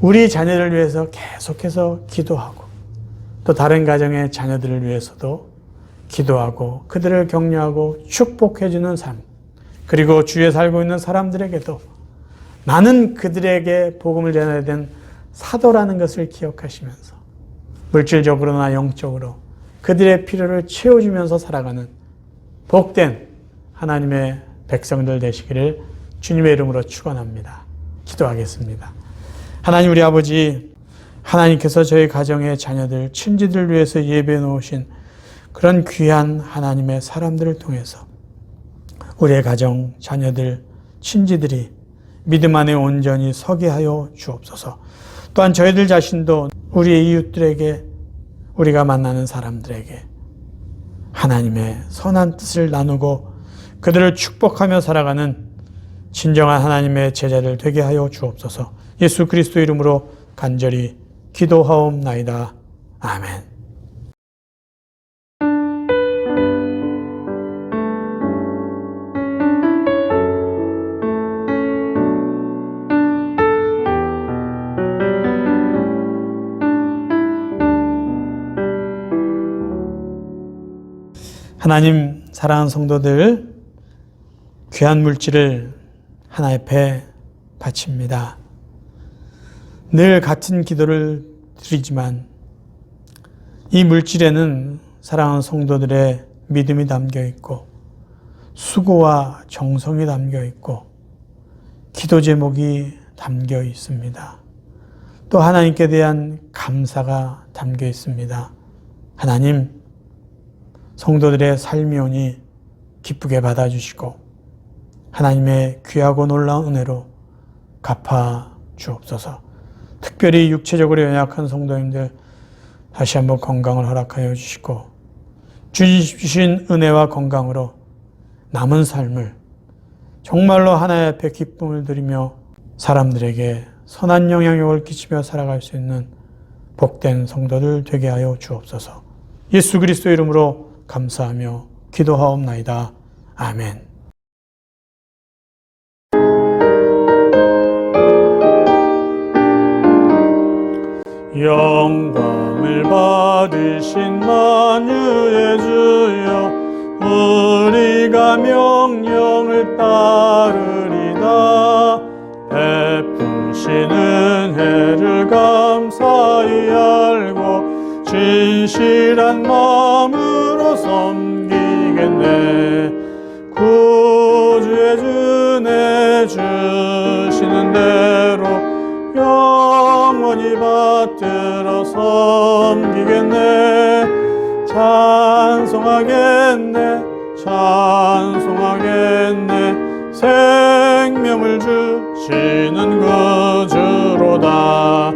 우리 자녀를 위해서 계속해서 기도하고 또 다른 가정의 자녀들을 위해서도 기도하고 그들을 격려하고 축복해 주는 삶, 그리고 주위에 살고 있는 사람들에게도 나는 그들에게 복음을 전해야 된 사도라는 것을 기억하시면서 물질적으로나 영적으로 그들의 필요를 채워주면서 살아가는 복된 하나님의 백성들 되시기를 주님의 이름으로 축원합니다. 기도하겠습니다. 하나님 우리 아버지, 하나님께서 저희 가정의 자녀들, 친지들 위해서 예배해 놓으신 그런 귀한 하나님의 사람들을 통해서 우리의 가정, 자녀들, 친지들이 믿음 안에 온전히 서게 하여 주옵소서. 또한 저희들 자신도 우리의 이웃들에게, 우리가 만나는 사람들에게 하나님의 선한 뜻을 나누고 그들을 축복하며 살아가는 진정한 하나님의 제자들 되게 하여 주옵소서. 예수 그리스도 이름으로 간절히 기도하옵나이다. 아멘. 하나님 사랑하는 성도들, 귀한 물질을 하나 옆에 바칩니다. 늘 같은 기도를 드리지만 이 물질에는 사랑하는 성도들의 믿음이 담겨 있고 수고와 정성이 담겨 있고 기도 제목이 담겨 있습니다. 또 하나님께 대한 감사가 담겨 있습니다. 하나님, 성도들의 삶이 오니 기쁘게 받아주시고 하나님의 귀하고 놀라운 은혜로 갚아 주옵소서. 특별히 육체적으로 연약한 성도님들 다시 한번 건강을 허락하여 주시고 주신 은혜와 건강으로 남은 삶을 정말로 하나님 앞에 기쁨을 드리며 사람들에게 선한 영향력을 끼치며 살아갈 수 있는 복된 성도들 되게 하여 주옵소서. 예수 그리스도 이름으로 감사하며 기도하옵나이다. 아멘. 영광을 받으신 만유의 주여, 우리가 명령을 따르리다. 베푸신 은혜를 감사히 알고 진실한 마음으로 섬기겠네. 구주의 은혜 주시는 대로 영원히 받들어 섬기겠네. 찬송하겠네, 찬송하겠네. 생명을 주시는 구주로다.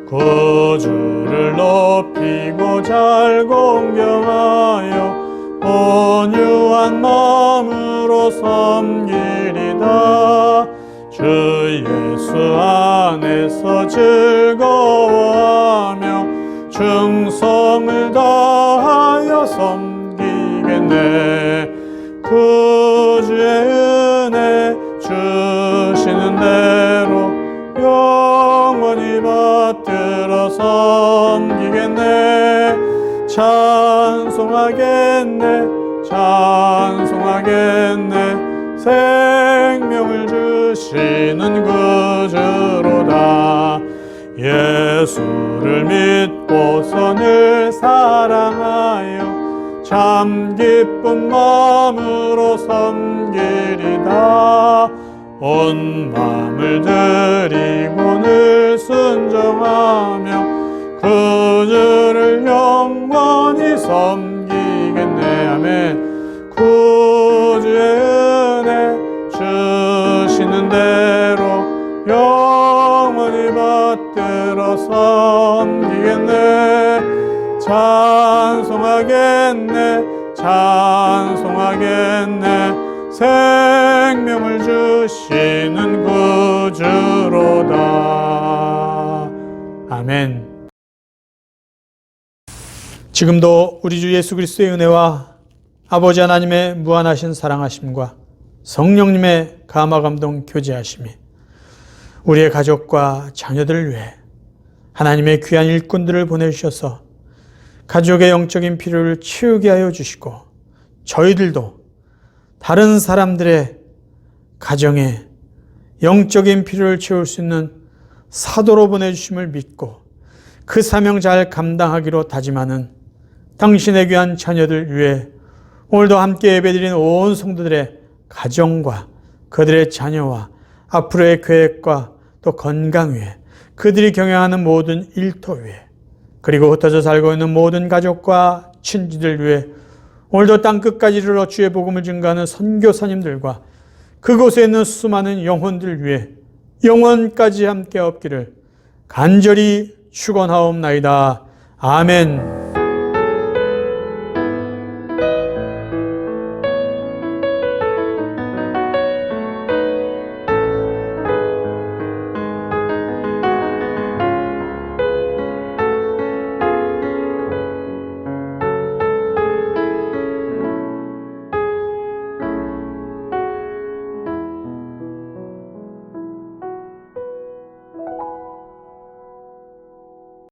구주를 높이고 잘 공경하여 온유한 마음으로 섬기리다. 주 예수 안에서 즐거워하며 충성을 다하여 섬기겠네. 구주의 은혜 주시는 대로 영원히 받들어 섬기겠네. 찬송하겠네, 찬송하겠네. 생명을 주시는 구주로다. 예수를 믿고서 늘 사랑하여 참 기쁜 마음으로 섬기리다. 온 마음을 드리고 늘 순종하며 구주를 영원히 섬기겠네. 아멘. 구주의 은혜 주시는 대로 영원히 받들어 섬기겠네. 찬송하겠네, 찬송하겠네. 생명을 주시는 구주로다. 아멘. 지금도 우리 주 예수 그리스도의 은혜와 아버지 하나님의 무한하신 사랑하심과 성령님의 감화 감동 교제하심이 우리의 가족과 자녀들을 위해 하나님의 귀한 일꾼들을 보내주셔서 가족의 영적인 필요를 채우게 하여 주시고 저희들도 다른 사람들의 가정에 영적인 필요를 채울 수 있는 사도로 보내주심을 믿고 그 사명 잘 감당하기로 다짐하는 당신의 귀한 자녀들 위해 오늘도 함께 예배드린 온 성도들의 가정과 그들의 자녀와 앞으로의 계획과 또 건강 위에 그들이 경영하는 모든 일터 위에 그리고 흩어져 살고 있는 모든 가족과 친지들 위해 오늘도 땅끝까지 이르러 주의 복음을 증거하는 선교사님들과 그곳에 있는 수많은 영혼들 위해 영원까지 함께 없기를 간절히 축원하옵나이다. 아멘.